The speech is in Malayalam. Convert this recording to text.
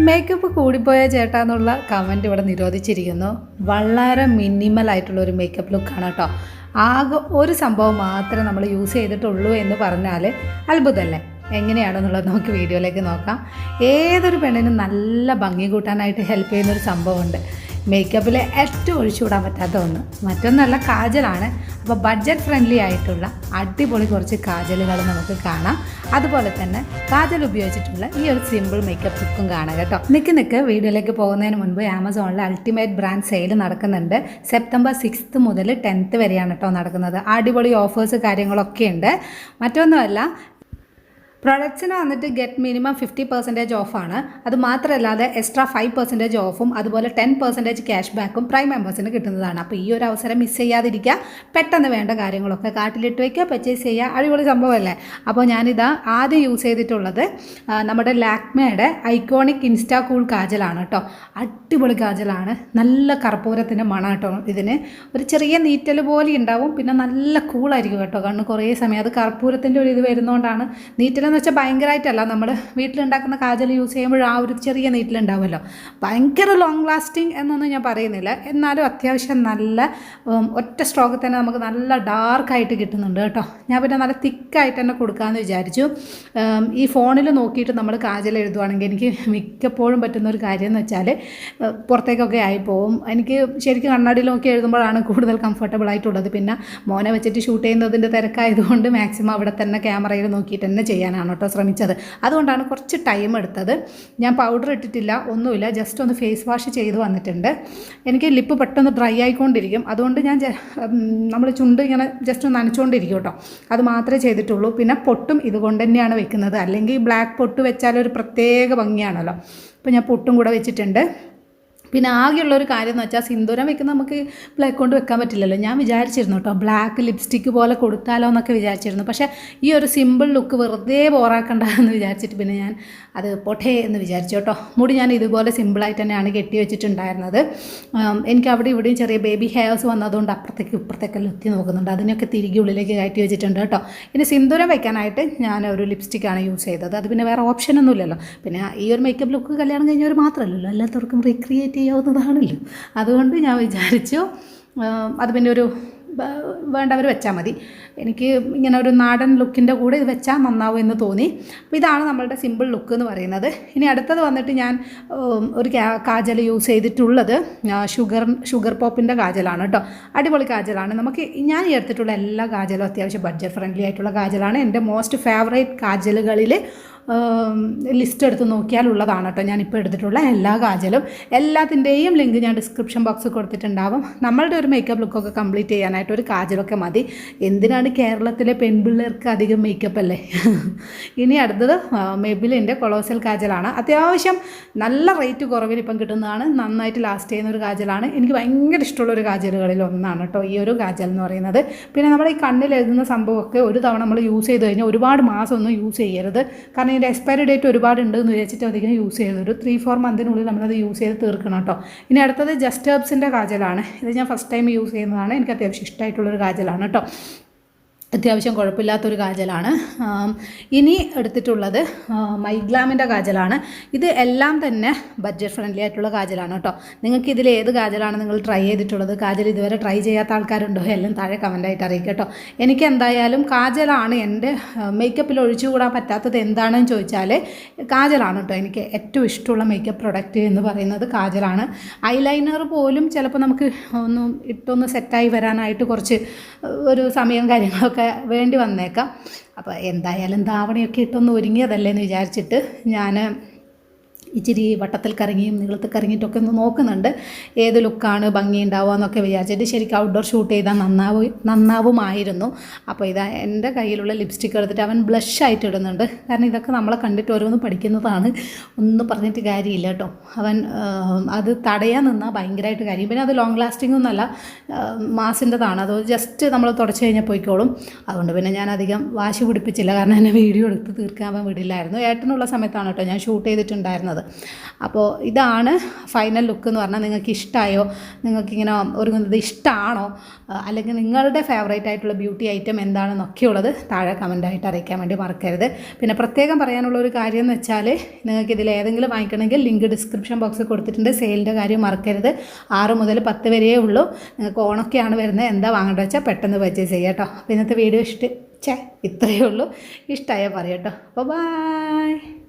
മേക്കപ്പ് കൂടിപ്പോയ ചേട്ടാ എന്നുള്ള കമൻറ്റ് ഇവിടെ നിരോധിച്ചിരിക്കുന്നു. വളരെ മിനിമലായിട്ടുള്ള ഒരു മേക്കപ്പ് ലുക്കാണ് കേട്ടോ. ആകെ ഒരു സംഭവം മാത്രമേ നമ്മൾ യൂസ് ചെയ്തിട്ടുള്ളൂ എന്ന് പറഞ്ഞാൽ അത്ഭുതമല്ലേ? എങ്ങനെയാണെന്നുള്ളത് നമുക്ക് വീഡിയോയിലേക്ക് നോക്കാം. ഏതൊരു പെണ്ണിനും നല്ല ഭംഗി കൂട്ടാനായിട്ട് ഹെൽപ്പ് ചെയ്യുന്നൊരു സംഭവമുണ്ട്. മേക്കപ്പിൽ ഏറ്റവും ഒഴിച്ചുകൂടാൻ പറ്റാത്ത ഒന്ന് മറ്റൊന്നല്ല, കാജലാണ്. അപ്പോൾ ബഡ്ജറ്റ് ഫ്രണ്ട്ലി ആയിട്ടുള്ള അടിപൊളി കുറച്ച് കാജലുകൾ നമുക്ക് കാണാം. അതുപോലെ തന്നെ കാജൽ ഉപയോഗിച്ചിട്ടുള്ള ഈ ഒരു സിമ്പിൾ മേക്കപ്പ് ലുക്കും കാണാം കേട്ടോ. നിൽക്ക് വീഡിയോയിലേക്ക് പോകുന്നതിന് മുൻപ് ആമസോണിൽ അൾട്ടിമേറ്റ് ബ്രാൻഡ് സെയിൽ നടക്കുന്നുണ്ട്. സെപ്റ്റംബർ 6 മുതൽ 10 വരെയാണ് കേട്ടോ നടക്കുന്നത്. അടിപൊളി ഓഫേഴ്സ് കാര്യങ്ങളൊക്കെ ഉണ്ട്. മറ്റൊന്നുമല്ല, പ്രൊഡക്ട്സിന് വന്നിട്ട് ഗെറ്റ് മിനിമം 50% ഓഫാണ്. അത് മാത്രമല്ലാതെ എക്സ്ട്രാ 5% ഓഫും അതുപോലെ 10% ക്യാഷ് ബാക്കും പ്രൈം മെമ്പേഴ്സിന് കിട്ടുന്നതാണ്. അപ്പോൾ ഈ ഒരു അവസരം മിസ് ചെയ്യാതിരിക്കുക. പെട്ടെന്ന് വേണ്ട കാര്യങ്ങളൊക്കെ കാട്ടിലിട്ട് വയ്ക്കുക, പർച്ചേസ് ചെയ്യുക. അടിപൊളി സംഭവമല്ലേ? അപ്പോൾ ഞാനിതാ ആദ്യം യൂസ് ചെയ്തിട്ടുള്ളത് നമ്മുടെ ലാക്മേയുടെ ഐക്കോണിക് ഇൻസ്റ്റാ കൂൾ കാജലാണ് കേട്ടോ. അടിപൊളി കാജലാണ്. നല്ല കർപ്പൂരത്തിൻ്റെ മണം കേട്ടോ. ഇതിന് ഒരു ചെറിയ നീറ്റൽ പോലെ ഉണ്ടാവും. പിന്നെ നല്ല കൂളായിരിക്കും കേട്ടോ. കണ്ണ് കുറേ സമയം, അത് കർപ്പൂരത്തിൻ്റെ ഒരു ഇത് വരുന്നതുകൊണ്ടാണ്. നീറ്റൽ എന്ന് വെച്ചാൽ ഭയങ്കരമായിട്ടല്ല, നമ്മൾ വീട്ടിലുണ്ടാക്കുന്ന കാജൽ യൂസ് ചെയ്യുമ്പോൾ ആ ഒരു ചെറിയ നീറ്റിലുണ്ടാവുമല്ലോ. ഭയങ്കര ലോങ് ലാസ്റ്റിംഗ് എന്നൊന്നും ഞാൻ പറയുന്നില്ല, എന്നാലും അത്യാവശ്യം നല്ല ഒറ്റ സ്ട്രോക്കിൽ തന്നെ നമുക്ക് നല്ല ഡാർക്കായിട്ട് കിട്ടുന്നുണ്ട് കേട്ടോ. ഞാൻ പിന്നെ നല്ല തിക്കായിട്ട് തന്നെ കൊടുക്കാമെന്ന് വിചാരിച്ചു. ഈ ഫോണിൽ നോക്കിയിട്ട് നമ്മൾ കാജൽ എഴുതുവാണെങ്കിൽ എനിക്ക് മിക്കപ്പോഴും പറ്റുന്ന ഒരു കാര്യം എന്ന് വെച്ചാൽ പുറത്തേക്കൊക്കെ ആയിപ്പോവും. എനിക്ക് ശരിക്കും കണ്ണാടിയിൽ നോക്കി എഴുതുമ്പോഴാണ് കൂടുതൽ കംഫർട്ടബിൾ ആയിട്ടുള്ളത്. പിന്നെ മോനെ വെച്ചിട്ട് ഷൂട്ട് ചെയ്യുന്നതിൻ്റെ തിരക്കായതുകൊണ്ട് മാക്സിമം അവിടെ തന്നെ ക്യാമറയിൽ നോക്കിയിട്ട് തന്നെ ചെയ്യാനാണ് കേട്ടോ ശ്രമിച്ചത്. അതുകൊണ്ടാണ് കുറച്ച് ടൈം എടുത്തത്. ഞാൻ പൗഡർ ഇട്ടിട്ടില്ല, ഒന്നുമില്ല, ജസ്റ്റ് ഒന്ന് ഫേസ് വാഷ് ചെയ്ത് വന്നിട്ടുണ്ട്. എനിക്ക് ലിപ്പ് പെട്ടെന്ന് ഡ്രൈ ആയിക്കൊണ്ടിരിക്കും. അതുകൊണ്ട് ഞാൻ നമ്മൾ ചുണ്ട് ഇങ്ങനെ ജസ്റ്റ് ഒന്ന് നനച്ചുകൊണ്ടിരിക്കും കേട്ടോ. അത് മാത്രമേ ചെയ്തിട്ടുള്ളൂ. പിന്നെ പൊട്ടും ഇതുകൊണ്ട് തന്നെയാണ് വെക്കുന്നത്. അല്ലെങ്കിൽ ബ്ലാക്ക് പൊട്ട് വെച്ചാലൊരു പ്രത്യേക ഭംഗിയാണല്ലോ. അപ്പോൾ ഞാൻ പൊട്ടും കൂടെ വെച്ചിട്ടുണ്ട്. പിന്നെ ആകെയുള്ളൊരു കാര്യം എന്ന് വെച്ചാൽ സിന്ദൂരം വെക്കുന്ന നമുക്ക് ബ്ലാക്ക് കൊണ്ട് വെക്കാൻ പറ്റില്ലല്ലോ. ഞാൻ വിചാരിച്ചിരുന്നു കേട്ടോ ബ്ലാക്ക് ലിപ്സ്റ്റിക്ക് പോലെ കൊടുത്താലോ എന്നൊക്കെ വിചാരിച്ചിരുന്നു. പക്ഷേ ഈ ഒരു സിമ്പിൾ ലുക്ക് വെറുതെ ബോറാക്കണ്ട എന്ന് വിചാരിച്ചിട്ട് പിന്നെ ഞാൻ അത് പൊട്ടേ എന്ന് വിചാരിച്ചു കേട്ടോ. മുടി ഞാൻ ഇതുപോലെ സിമ്പിളായിട്ട് തന്നെയാണ് കെട്ടി വെച്ചിട്ടുണ്ടായിരുന്നത്. എനിക്ക് അവിടെ ഇവിടെയും ചെറിയ ബേബി ഹെയർസ് വന്നതുകൊണ്ട് അപ്പുറത്തേക്ക് ഇപ്പുറത്തേക്കെല്ലാം എത്തി നോക്കുന്നുണ്ട്. അതിനൊക്കെ തിരികെ ഉള്ളിലേക്ക് കയറ്റി വെച്ചിട്ടുണ്ട് കേട്ടോ. ഇനി സിന്ദൂരം വെക്കാനായിട്ട് ഞാൻ ഒരു ലിപ്സ്റ്റിക്കാണ് യൂസ് ചെയ്തത്. അത് പിന്നെ വേറെ ഓപ്ഷനൊന്നുമില്ലല്ലോ. പിന്നെ ഈ ഒരു മേക്കപ്പ് ലുക്ക് കല്യാണം കഴിഞ്ഞവർ മാത്രമല്ലല്ലോ, എല്ലാത്തവർക്കും റീക്രിയേറ്റ് ചെയ്യാവുന്നതാണല്ലോ. അതുകൊണ്ട് ഞാൻ വിചാരിച്ചു അത് പിന്നെ ഒരു വേണ്ടവർ വെച്ചാൽ മതി. എനിക്ക് ഇങ്ങനെ ഒരു നാടൻ ലുക്കിൻ്റെ കൂടെ ഇത് വെച്ചാൽ നന്നാവും എന്ന് തോന്നി. അപ്പോൾ ഇതാണ് നമ്മളുടെ സിമ്പിൾ ലുക്ക് എന്ന് പറയുന്നത്. ഇനി അടുത്തത് വന്നിട്ട് ഞാൻ ഒരു കാജൽ യൂസ് ചെയ്തിട്ടുള്ളത് ഷുഗർ പോപ്പിൻ്റെ കാജലാണ് കേട്ടോ. അടിപൊളി കാജലാണ്. ഞാൻ എടുത്തിട്ടുള്ള എല്ലാ കാജലും അത്യാവശ്യം ബഡ്ജറ്റ് ഫ്രണ്ട്ലി ആയിട്ടുള്ള കാജലാണ്. എൻ്റെ മോസ്റ്റ് ഫേവറേറ്റ് കാജലുകളിൽ ലിസ്റ്റ് എടുത്ത് നോക്കിയാലുള്ളതാണ് കേട്ടോ ഞാനിപ്പോൾ എടുത്തിട്ടുള്ള എല്ലാ കാജലും. എല്ലാത്തിൻ്റെയും ലിങ്ക് ഞാൻ ഡിസ്ക്രിപ്ഷൻ ബോക്സിൽ കൊടുത്തിട്ടുണ്ടാവും. നമ്മളുടെ ഒരു മേക്കപ്പ് ലുക്കൊക്കെ കംപ്ലീറ്റ് ചെയ്യാനായിട്ട് ഒരു കാജലൊക്കെ മതി. എന്തിനാണ് കേരളത്തിലെ പെൺപിള്ളേർക്ക് അധികം മേക്കപ്പ് അല്ലേ. ഇനി അടുത്തത് മെബിലിൻ്റെ കൊളോസൽ കാജലാണ്. അത്യാവശ്യം നല്ല റേറ്റ് കുറവിൽ ഇപ്പം കിട്ടുന്നതാണ്. നന്നായിട്ട് ലാസ്റ്റ് ചെയ്യുന്ന ഒരു കാജലാണ്. എനിക്ക് ഭയങ്കര ഇഷ്ടമുള്ളൊരു കാജലുകളിൽ ഒന്നാണ് കേട്ടോ ഈ ഒരു കാജൽ എന്ന് പറയുന്നത്. പിന്നെ നമ്മൾ ഈ കണ്ണിൽ എഴുതുന്ന സംഭവമൊക്കെ ഒരു തവണ നമ്മൾ യൂസ് ചെയ്ത് കഴിഞ്ഞാൽ ഒരുപാട് മാസമൊന്നും യൂസ് ചെയ്യരുത്. കാരണം ഇതിൻ്റെ എക്സ്പയറി ഡേറ്റ് ഒരുപാടുണ്ട് എന്ന് വിചാരിച്ചിട്ട് അധികം യൂസ് ചെയ്തത്. ഒരു 3-4 മന്തിനുള്ളിൽ നമ്മളത് യൂസ് ചെയ്ത് തീർക്കണം കേട്ടോ. ഇനി അടുത്തത് ജസ്റ്റ് ഹെർബ്സിൻ്റെ കാജലാണ്. ഇത് ഞാൻ ഫസ്റ്റ് ടൈം യൂസ് ചെയ്യുന്നതാണ്. എനിക്ക് അത്യാവശ്യം ഇഷ്ടമായിട്ടുള്ളൊരു കാജലാണ് കേട്ടോ. അത്യാവശ്യം കുഴപ്പമില്ലാത്തൊരു കാജലാണ്. ഇനി എടുത്തിട്ടുള്ളത് മൈഗ്ലാമിൻ്റെ കാജലാണ്. ഇത് എല്ലാം തന്നെ ബഡ്ജറ്റ് ഫ്രണ്ട്ലി ആയിട്ടുള്ള കാജലാണ് കേട്ടോ. നിങ്ങൾക്ക് ഇതിൽ ഏത് കാജലാണ് നിങ്ങൾ ട്രൈ ചെയ്തിട്ടുള്ളത്? കാജൽ ഇതുവരെ ട്രൈ ചെയ്യാത്ത ആൾക്കാരുണ്ടോ? എല്ലാം താഴെ കമൻറ്റായിട്ട് അറിയിക്കുക കേട്ടോ. എനിക്ക് എന്തായാലും കാജലാണ് എൻ്റെ മേക്കപ്പിൽ ഒഴിച്ചുകൂടാൻ പറ്റാത്തത്. എന്താണെന്ന് ചോദിച്ചാൽ കാജലാണ് കേട്ടോ. എനിക്ക് ഏറ്റവും ഇഷ്ടമുള്ള മേക്കപ്പ് പ്രൊഡക്റ്റ് എന്ന് പറയുന്നത് കാജലാണ്. ഐലൈനർ പോലും ചിലപ്പോൾ നമുക്ക് ഇട്ടൊന്ന് സെറ്റായി വരാനായിട്ട് കുറച്ച് ഒരു സമയം കാര്യങ്ങളൊക്കെ വേണ്ടി വന്നേക്കാം. അപ്പോൾ എന്തായാലും ധാവണയൊക്കെ ഇട്ടൊന്ന് ഒരുങ്ങിയതല്ലേ എന്ന് വിചാരിച്ചിട്ട് ഞാൻ ഇച്ചിരി വട്ടത്തിൽ കറങ്ങിയും നീളത്തിൽ കറങ്ങിയിട്ടൊക്കെ ഒന്ന് നോക്കുന്നുണ്ട് ഏത് ലുക്കാണ് ഭംഗി ഉണ്ടാവുക എന്നൊക്കെ വിചാരിച്ചിട്ട്. ശരിക്കും ഔട്ട്ഡോർ ഷൂട്ട് ചെയ്താൽ നന്നാവുമായിരുന്നു. അപ്പോൾ ഇതാ എൻ്റെ കയ്യിലുള്ള ലിപ്സ്റ്റിക്ക് എടുത്തിട്ട് അവൻ ബ്ലഷ് ആയിട്ട് ഇടുന്നുണ്ട്. കാരണം ഇതൊക്കെ നമ്മളെ കണ്ടിട്ട് ഓരോന്ന് പഠിക്കുന്നതാണ്, ഒന്നും പറഞ്ഞിട്ട് കാര്യമില്ല കേട്ടോ. അവൻ അത് തടയാൻ നിന്നാൽ ഭയങ്കരമായിട്ട് കാര്യം. പിന്നെ അത് ലോങ് ലാസ്റ്റിംഗ് ഒന്നുമല്ല, മാസിൻ്റെതാണ്. അത് ജസ്റ്റ് നമ്മൾ തുടച്ച് കഴിഞ്ഞാൽ പോയിക്കോളും. അതുകൊണ്ട് പിന്നെ ഞാൻ അധികം വാശി പിടിപ്പിച്ചില്ല. കാരണം എന്നെ വീഡിയോ എടുത്ത് തീർക്കാൻ അവൻ വിടില്ലായിരുന്നു. ഏട്ടനുള്ള സമയത്താണ് കേട്ടോ ഞാൻ ഷൂട്ട് ചെയ്തിട്ടുണ്ടായിരുന്നത്. അപ്പോൾ ഇതാണ് ഫൈനൽ ലുക്ക് എന്ന് പറഞ്ഞാൽ നിങ്ങൾക്ക് ഇഷ്ടമായോ, നിങ്ങൾക്കിങ്ങനെ ഒരുങ്ങുന്നത് ഇഷ്ടമാണോ, അല്ലെങ്കിൽ നിങ്ങളുടെ ഫേവറേറ്റ് ആയിട്ടുള്ള ബ്യൂട്ടി ഐറ്റം എന്താണെന്നൊക്കെയുള്ളത് താഴെ കമൻറ്റായിട്ട് അറിയിക്കാൻ വേണ്ടി മറക്കരുത്. പിന്നെ പ്രത്യേകം പറയാനുള്ള ഒരു കാര്യം എന്ന് വെച്ചാൽ നിങ്ങൾക്ക് ഇതിൽ ഏതെങ്കിലും വാങ്ങിക്കണമെങ്കിൽ ലിങ്ക് ഡിസ്ക്രിപ്ഷൻ ബോക്സിൽ കൊടുത്തിട്ടുണ്ട്. സെയിലിൻ്റെ കാര്യം മറക്കരുത്. 6 മുതൽ 10 വരെയേ ഉള്ളൂ. നിങ്ങൾക്ക് ഓണൊക്കെയാണ് വരുന്നത്. എന്താ വാങ്ങേണ്ടത് വെച്ചാൽ പെട്ടെന്ന് പർച്ചേസ് ചെയ്യാം കേട്ടോ. അപ്പോൾ ഇന്നത്തെ വീഡിയോ ഇത്രയേ ഉള്ളൂ. ഇഷ്ടമായാൽ പറയാം കേട്ടോ. അപ്പോൾ ബൈ.